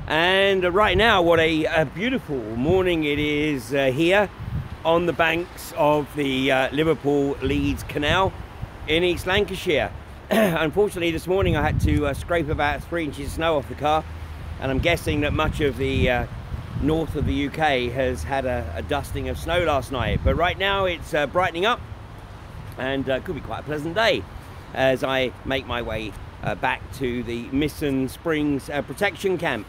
And right now, what a beautiful morning it is here on the banks of the Liverpool-Leeds Canal in East Lancashire. Unfortunately, this morning I had to scrape about 3 inches of snow off the car, and I'm guessing that much of the north of the UK has had a dusting of snow last night. But right now it's brightening up, and could be quite a pleasant day as I make my way back to the Misson Springs protection camp.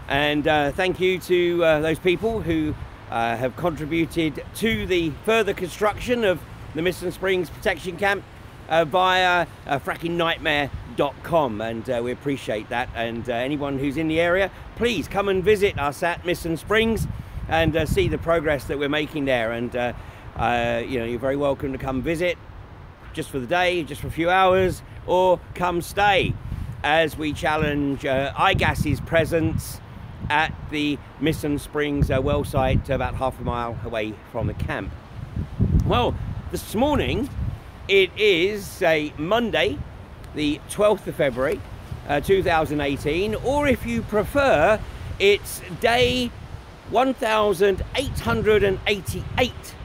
And thank you to those people who have contributed to the further construction of the Misson Springs protection camp via frackingnightmare.com, and we appreciate that. And anyone who's in the area, please come and visit us at Misson Springs and see the progress that we're making there. And you know, you're very welcome to come visit just for the day, just for a few hours, or come stay as we challenge iGas's presence at the Misson Springs well site, about half a mile away from the camp. Well, this morning it is a Monday, the 12th of February 2018, or if you prefer, it's day 1888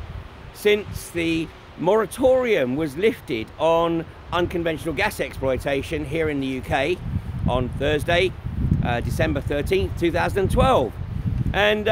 since the moratorium was lifted on unconventional gas exploitation here in the UK on Thursday, December 13th, 2012. And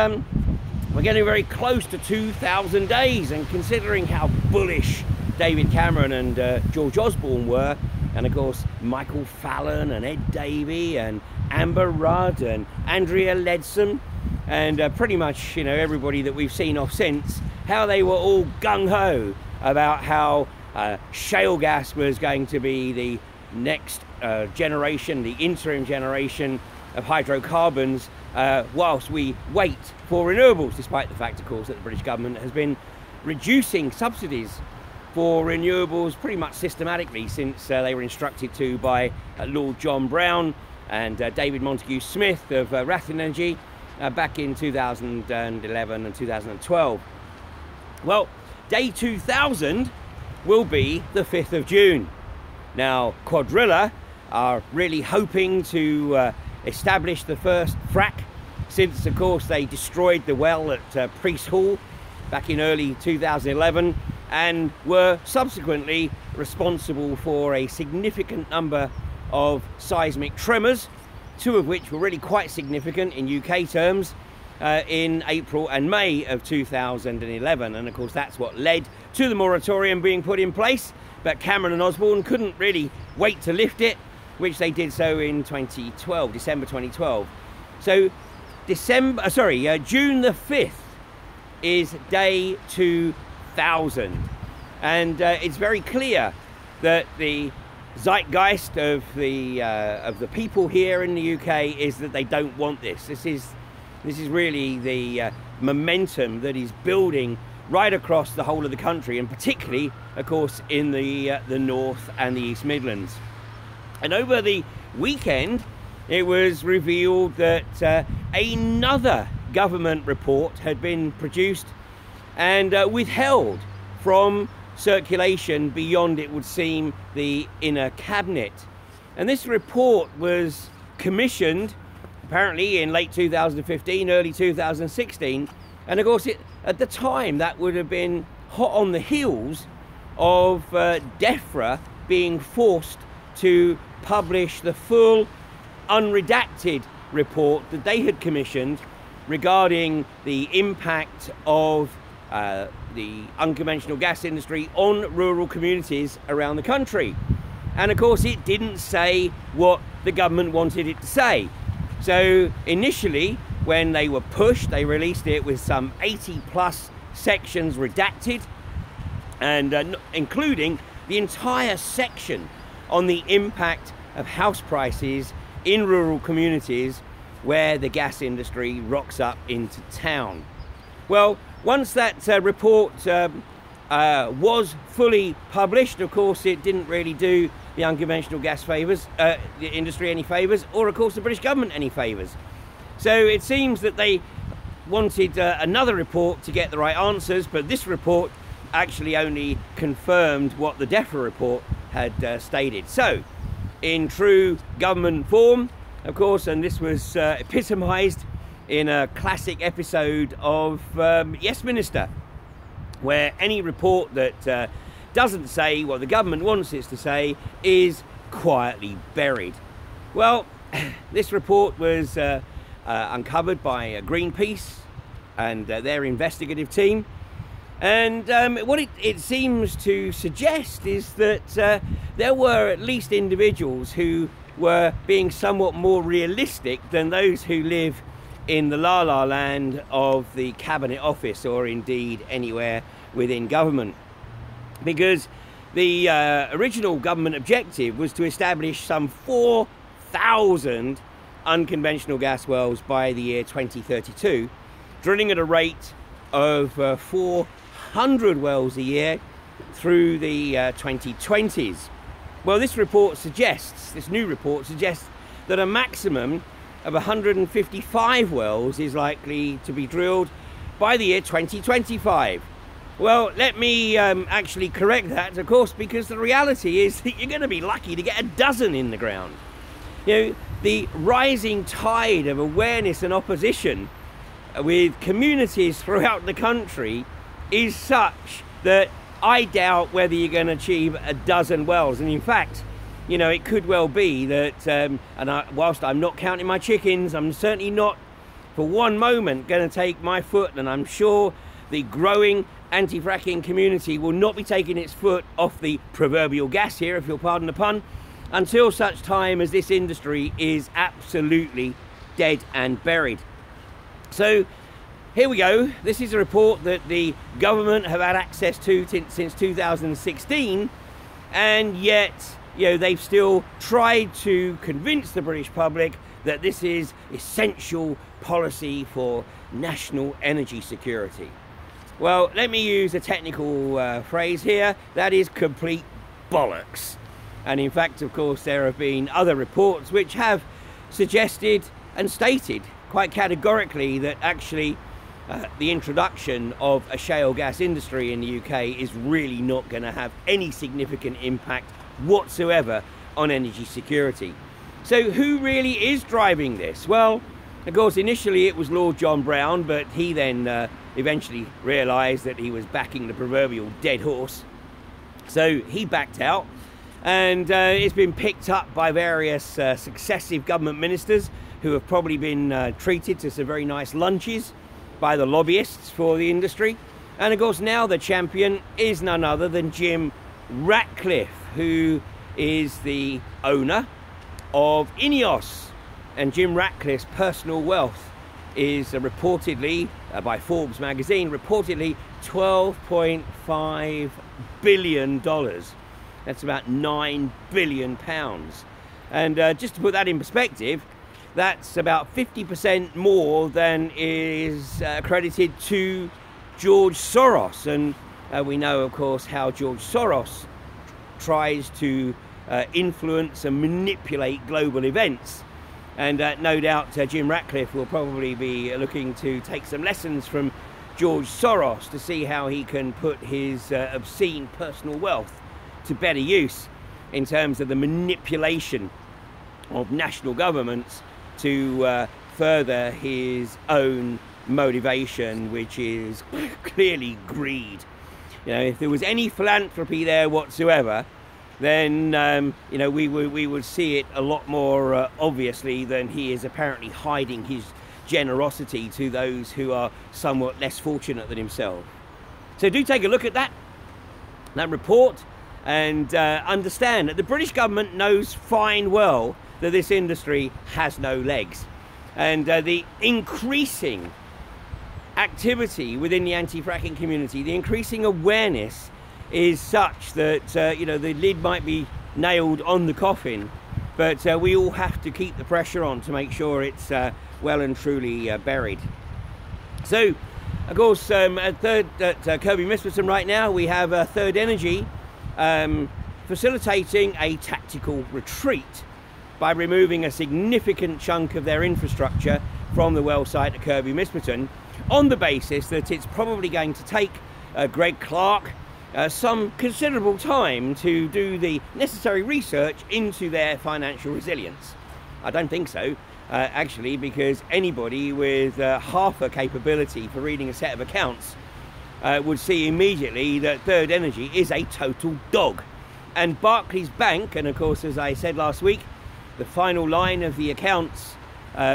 we're getting very close to 2,000 days, and considering how bullish David Cameron and George Osborne were, and of course Michael Fallon and Ed Davey and Amber Rudd and Andrea Leadsom, and pretty much, you know, everybody that we've seen off since, how they were all gung-ho about how shale gas was going to be the next generation, the interim generation of hydrocarbons, whilst we wait for renewables, despite the fact, of course, that the British government has been reducing subsidies for renewables pretty much systematically since they were instructed to by Lord John Brown and David Montague Smith of Rathline Energy back in 2011 and 2012. Well, day 2000 will be the 5th of June. Now, Quadrilla are really hoping to establish the first frack since, of course, they destroyed the well at Priest Hall back in early 2011 and were subsequently responsible for a significant number of seismic tremors, 2 of which were really quite significant in UK terms in April and May of 2011. And of course that's what led to the moratorium being put in place, but Cameron and Osborne couldn't really wait to lift it, which they did so in 2012, December 2012. So June the 5th is day 2000, and it's very clear that the zeitgeist of the people here in the UK is that they don't want this. This is really the momentum that is building right across the whole of the country, and particularly, of course, in the North and the East Midlands. And over the weekend, it was revealed that another government report had been produced and withheld from circulation beyond, it would seem, the inner cabinet. And this report was commissioned apparently in late 2015, early 2016, and of course at the time that would have been hot on the heels of DEFRA being forced to publish the full unredacted report that they had commissioned regarding the impact of the unconventional gas industry on rural communities around the country. And of course it didn't say what the government wanted it to say. So initially, when they were pushed, they released it with some 80+ sections redacted, and including the entire section on the impact of house prices in rural communities where the gas industry rocks up into town. Well, once that report was fully published, of course it didn't really do the unconventional gas favours, the industry any favours, or of course the British government any favours. So it seems that they wanted another report to get the right answers, but this report actually only confirmed what the DEFRA report had stated. So, in true government form, of course, and this was epitomised in a classic episode of Yes Minister, where any report that doesn't say what the government wants it to say is quietly buried. Well, this report was uncovered by Greenpeace and their investigative team, and what it seems to suggest is that there were at least individuals who were being somewhat more realistic than those who live in the la-la land of the Cabinet Office, or indeed anywhere within government. Because the original government objective was to establish some 4,000 unconventional gas wells by the year 2032, drilling at a rate of 400 wells a year through the 2020s. Well, this new report suggests that a maximum of 155 wells is likely to be drilled by the year 2025. Well, let me actually correct that, of course, because the reality is that you're going to be lucky to get a dozen in the ground. You know, the rising tide of awareness and opposition with communities throughout the country is such that I doubt whether you're going to achieve a dozen wells. And in fact, you know, it could well be that, whilst I'm not counting my chickens, I'm certainly not for one moment going to take my foot, and I'm sure the growing anti-fracking community will not be taking its foot off the proverbial gas here, if you'll pardon the pun, until such time as this industry is absolutely dead and buried. So here we go. This is a report that the government have had access to since 2016, and yet, you know, they've still tried to convince the British public that this is essential policy for national energy security. Well, let me use a technical phrase here. That is complete bollocks. And in fact, of course, there have been other reports which have suggested and stated quite categorically that actually the introduction of a shale gas industry in the UK is really not going to have any significant impact whatsoever on energy security. So who really is driving this? Well, of course, initially it was Lord John Brown, but he then eventually realised that he was backing the proverbial dead horse. So he backed out, and it's been picked up by various successive government ministers who have probably been treated to some very nice lunches by the lobbyists for the industry. And of course now the champion is none other than Jim Ratcliffe, who is the owner of INEOS. And Jim Ratcliffe's personal wealth is reportedly, by Forbes magazine, reportedly $12.5 billion. That's about £9 billion. And just to put that in perspective, that's about 50% more than is credited to George Soros. And we know, of course, how George Soros tries to influence and manipulate global events. And no doubt Jim Ratcliffe will probably be looking to take some lessons from George Soros to see how he can put his obscene personal wealth to better use in terms of the manipulation of national governments to further his own motivation, which is clearly greed. You know, if there was any philanthropy there whatsoever, then you know, we would see it a lot more obviously than he is apparently hiding his generosity to those who are somewhat less fortunate than himself. So do take a look at that report and understand that the British government knows fine well that this industry has no legs, and the increasing activity within the anti-fracking community, the increasing awareness is such that you know, the lid might be nailed on the coffin, but we all have to keep the pressure on to make sure it's well and truly buried. So, of course, at Kirby Misperton right now, we have Third Energy facilitating a tactical retreat by removing a significant chunk of their infrastructure from the well site at Kirby Misperton, on the basis that it's probably going to take Greg Clark some considerable time to do the necessary research into their financial resilience. I don't think so, actually, because anybody with half a capability for reading a set of accounts would see immediately that Third Energy is a total dog. And Barclays Bank, and of course, as I said last week, the final line of the accounts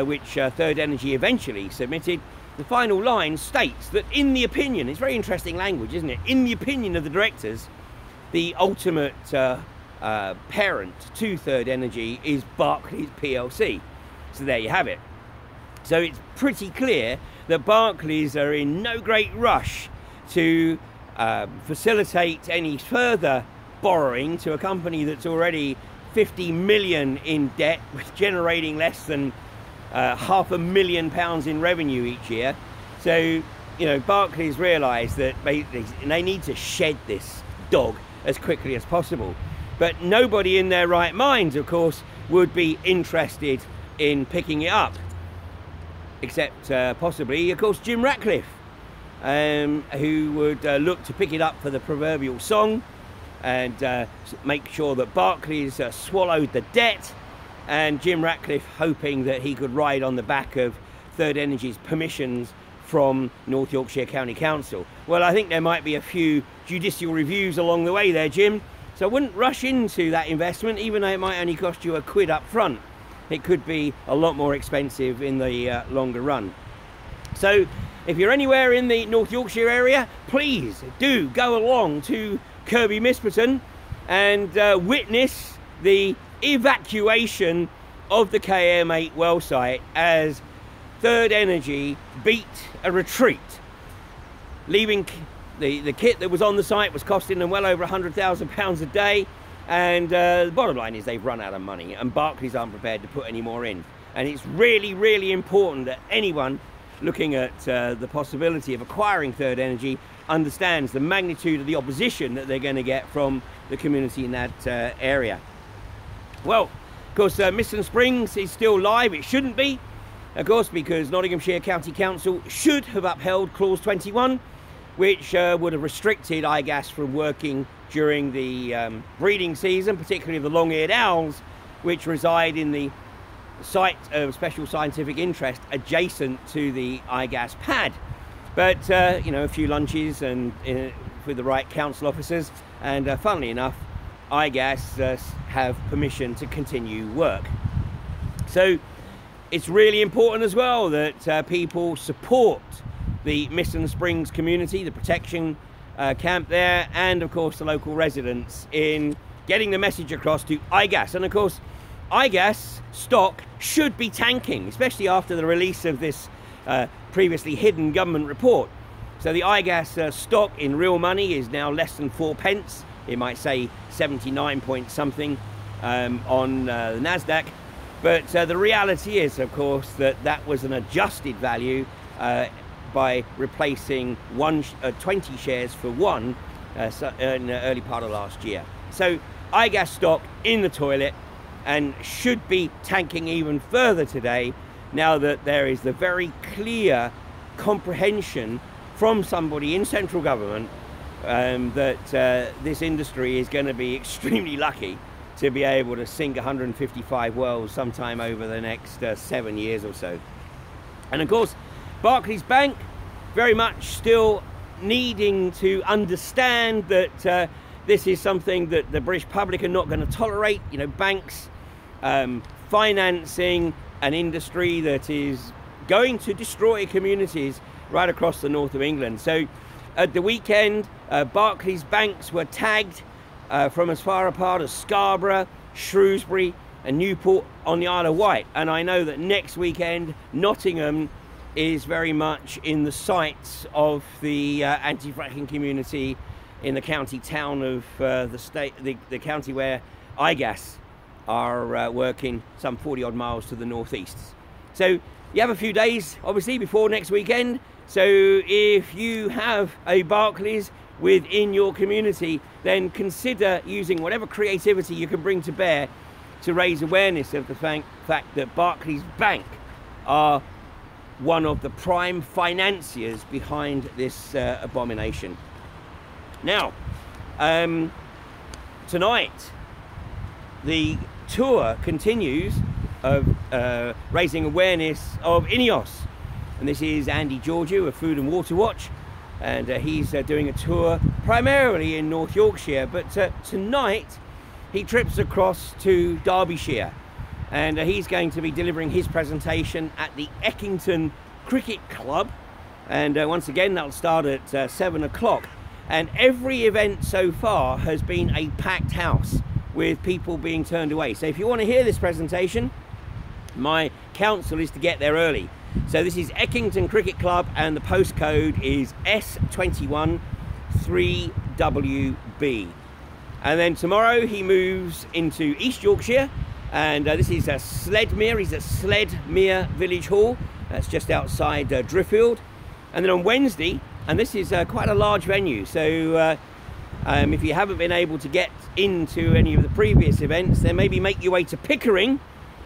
which Third Energy eventually submitted, the final line states that in the opinion, it's very interesting language, isn't it? In the opinion of the directors, the ultimate parent to Third Energy is Barclays PLC. So there you have it. So it's pretty clear that Barclays are in no great rush to facilitate any further borrowing to a company that's already 50 million in debt, with generating less than £500,000 in revenue each year. So, you know, Barclays realise that they need to shed this dog as quickly as possible. But nobody in their right minds, of course, would be interested in picking it up, except possibly, of course, Jim Ratcliffe, who would look to pick it up for the proverbial song and make sure that Barclays swallowed the debt, and Jim Ratcliffe hoping that he could ride on the back of Third Energy's permissions from North Yorkshire County Council. Well, I think there might be a few judicial reviews along the way there, Jim, so I wouldn't rush into that investment, even though it might only cost you £1 up front. It could be a lot more expensive in the longer run. So if you're anywhere in the North Yorkshire area, please do go along to Kirby Misperton and witness the evacuation of the KM8 well site as Third Energy beat a retreat, leaving the kit that was on the site was costing them well over £100,000 a day, and the bottom line is they've run out of money and Barclays aren't prepared to put any more in. And it's really, really important that anyone looking at the possibility of acquiring Third Energy understands the magnitude of the opposition that they're going to get from the community in that area. Well, of course, Miston Springs is still live. It shouldn't be, of course, because Nottinghamshire County Council should have upheld Clause 21, which would have restricted iGas from working during the breeding season, particularly of the long-eared owls, which reside in the site of special scientific interest adjacent to the iGas pad. But you know, a few lunches and with the right council officers, and funnily enough, iGas have permission to continue work. So it's really important as well that people support the Miston Springs community, the protection camp there, and of course the local residents in getting the message across to iGas. And of course, iGas stock should be tanking, especially after the release of this previously hidden government report. So the iGas stock in real money is now less than 4p. It might say 79 point something on the NASDAQ. But the reality is, of course, that that was an adjusted value by replacing 20 shares for one in the early part of last year. So iGas stock in the toilet, and should be tanking even further today, now that there is the very clear comprehension from somebody in central government that this industry is going to be extremely lucky to be able to sink 155 wells sometime over the next 7 years or so. And of course, Barclays Bank very much still needing to understand that this is something that the British public are not going to tolerate. You know, banks financing an industry that is going to destroy communities right across the north of England. So at the weekend, Barclays banks were tagged from as far apart as Scarborough, Shrewsbury and Newport on the Isle of Wight. And I know that next weekend, Nottingham is very much in the sights of the anti-fracking community in the county town of the county where iGas are working some 40 odd miles to the northeast. So you have a few days obviously before next weekend. So if you have a Barclays within your community, then consider using whatever creativity you can bring to bear to raise awareness of the fact that Barclays Bank are one of the prime financiers behind this abomination. Now, tonight the tour continues of raising awareness of INEOS. And this is Andy Georgiou of Food and Water Watch, and he's doing a tour primarily in North Yorkshire, but tonight he trips across to Derbyshire, and he's going to be delivering his presentation at the Eckington Cricket Club, and once again that'll start at 7 o'clock. And every event so far has been a packed house with people being turned away. So if you want to hear this presentation, my counsel is to get there early. So this is Eckington Cricket Club, and the postcode is S21 3WB. And then tomorrow he moves into East Yorkshire, and this is Sledmere. He's at Sledmere Village Hall. That's just outside Driffield. And then on Wednesday, and this is quite a large venue, so if you haven't been able to get into any of the previous events, then maybe make your way to Pickering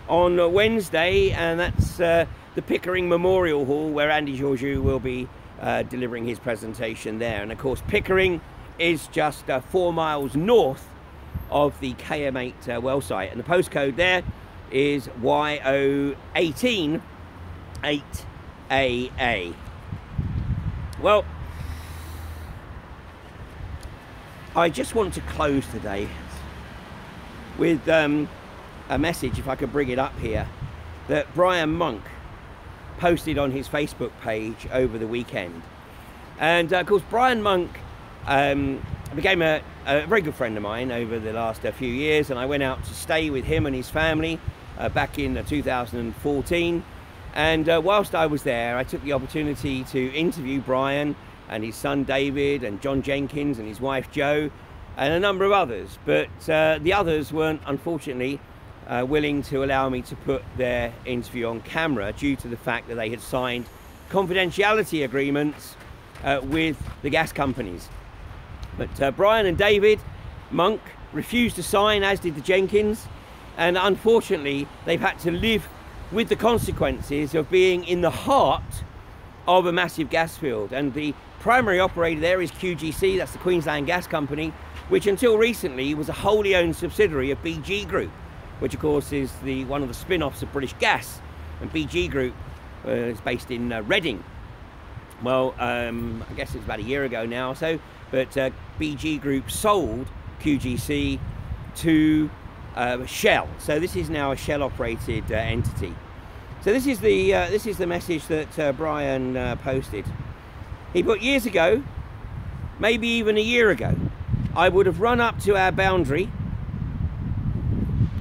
on Wednesday, and that's the Pickering Memorial Hall, where Andy Georgiou will be delivering his presentation there. And of course Pickering is just 4 miles north of the KM8 well site, and the postcode there is YO18 8AA. Well, I just want to close today with a message, if I could bring it up here, that Brian Monk posted on his Facebook page over the weekend. And of course Brian Monk became a very good friend of mine over the last few years, and I went out to stay with him and his family back in 2014. And whilst I was there, I took the opportunity to interview Brian and his son David and John Jenkins and his wife Jo and a number of others, but the others weren't, unfortunately, willing to allow me to put their interview on camera due to the fact that they had signed confidentiality agreements with the gas companies. But Brian and David Monk refused to sign, as did the Jenkins, and unfortunately they've had to live with the consequences of being in the heart of a massive gas field. And the primary operator there is QGC, that's the Queensland Gas Company, which until recently was a wholly owned subsidiary of BG Group, which of course is one of the spin-offs of British Gas. And BG Group is based in Reading. Well, I guess it's about a year ago now or so, but BG Group sold QGC to Shell. So this is now a Shell operated entity. So this is the message that Brian posted. He put, years ago, maybe even a year ago, I would have run up to our boundary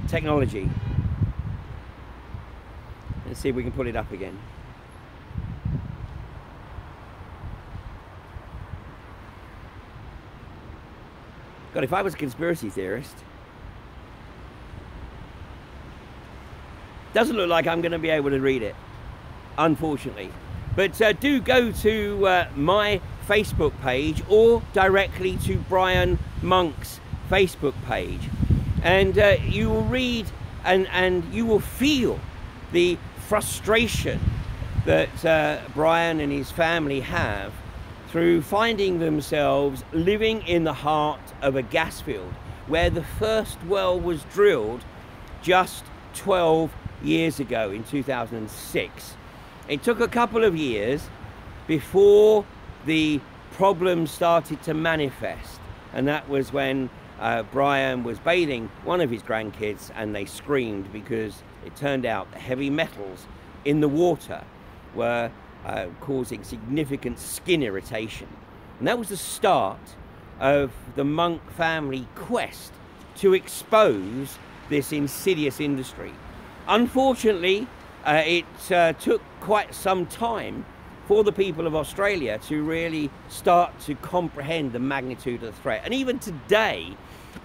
technology. Let's see if we can pull it up again. God, if I was a conspiracy theorist, doesn't look like I'm going to be able to read it, unfortunately. But do go to my Facebook page or directly to Brian Monk's Facebook page, and you will read and you will feel the frustration that Brian and his family have through finding themselves living in the heart of a gas field where the first well was drilled just 12 years ago in 2006. It took a couple of years before the problem started to manifest, and that was when Brian was bathing one of his grandkids and they screamed because it turned out the heavy metals in the water were causing significant skin irritation. And that was the start of the Monk family quest to expose this insidious industry. Unfortunately, it took quite some time for the people of Australia to really start to comprehend the magnitude of the threat. And even today,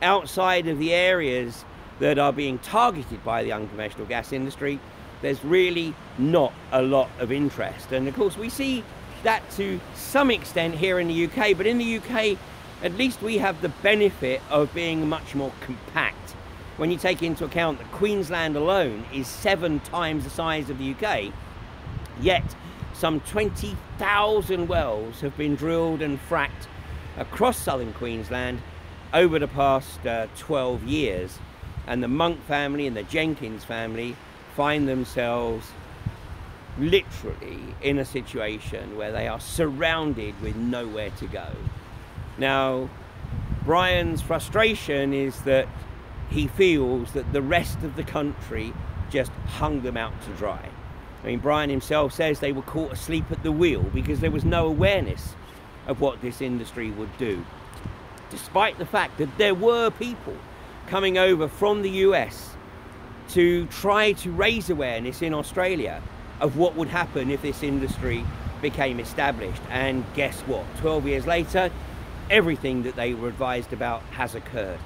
outside of the areas that are being targeted by the unconventional gas industry, there's really not a lot of interest. And of course we see that to some extent here in the UK, but in the UK at least we have the benefit of being much more compact. When you take into account that Queensland alone is 7 times the size of the UK, yet some 20,000 wells have been drilled and fracked across southern Queensland over the past 12 years. And the Monk family and the Jenkins family find themselves literally in a situation where they are surrounded with nowhere to go. Now, Brian's frustration is that he feels that the rest of the country just hung them out to dry. I mean, Brian himself says they were caught asleep at the wheel because there was no awareness of what this industry would do, despite the fact that there were people coming over from the US to try to raise awareness in Australia of what would happen if this industry became established. And guess what? 12 years later, everything that they were advised about has occurred.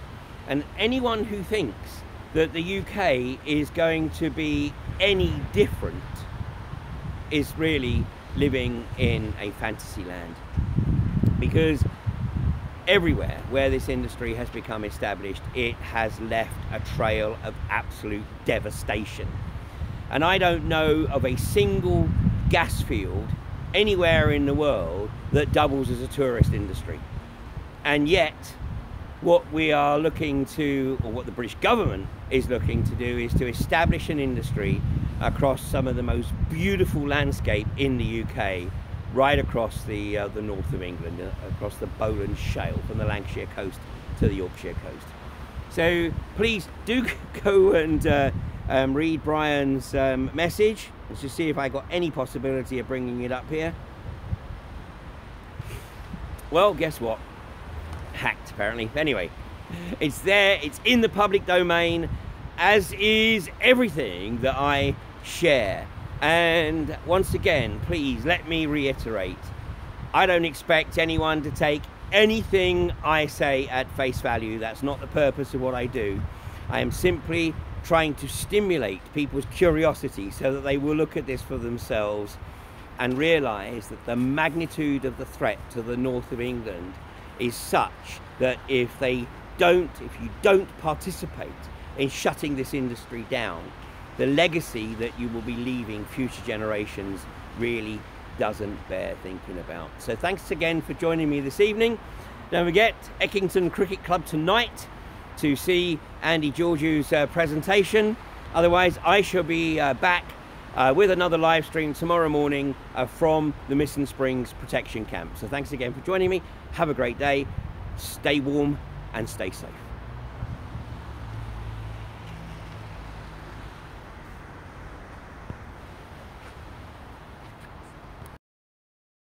And anyone who thinks that the UK is going to be any different is really living in a fantasy land, because everywhere where this industry has become established, it has left a trail of absolute devastation. And I don't know of a single gas field anywhere in the world that doubles as a tourist industry. And yet, what we are looking to, or what the British government is looking to do, is to establish an industry across some of the most beautiful landscape in the UK, right across the north of England, across the Bowland Shale, from the Lancashire coast to the Yorkshire coast. So please do go and read Brian's message. Let's just see if I got any possibility of bringing it up here. Well, guess what? Hacked, apparently. Anyway, it's there, it's in the public domain, as is everything that I share. And once again, please let me reiterate, I don't expect anyone to take anything I say at face value. That's not the purpose of what I do. I am simply trying to stimulate people's curiosity so that they will look at this for themselves and realize that the magnitude of the threat to the north of England is such that if you don't participate in shutting this industry down, the legacy that you will be leaving future generations really doesn't bear thinking about. So thanks again for joining me this evening. Don't forget, Eckington Cricket Club tonight to see Andy Georgiou's presentation. Otherwise, I shall be back with another live stream tomorrow morning from the Missing Springs Protection Camp. So thanks again for joining me. Have a great day. Stay warm and stay safe.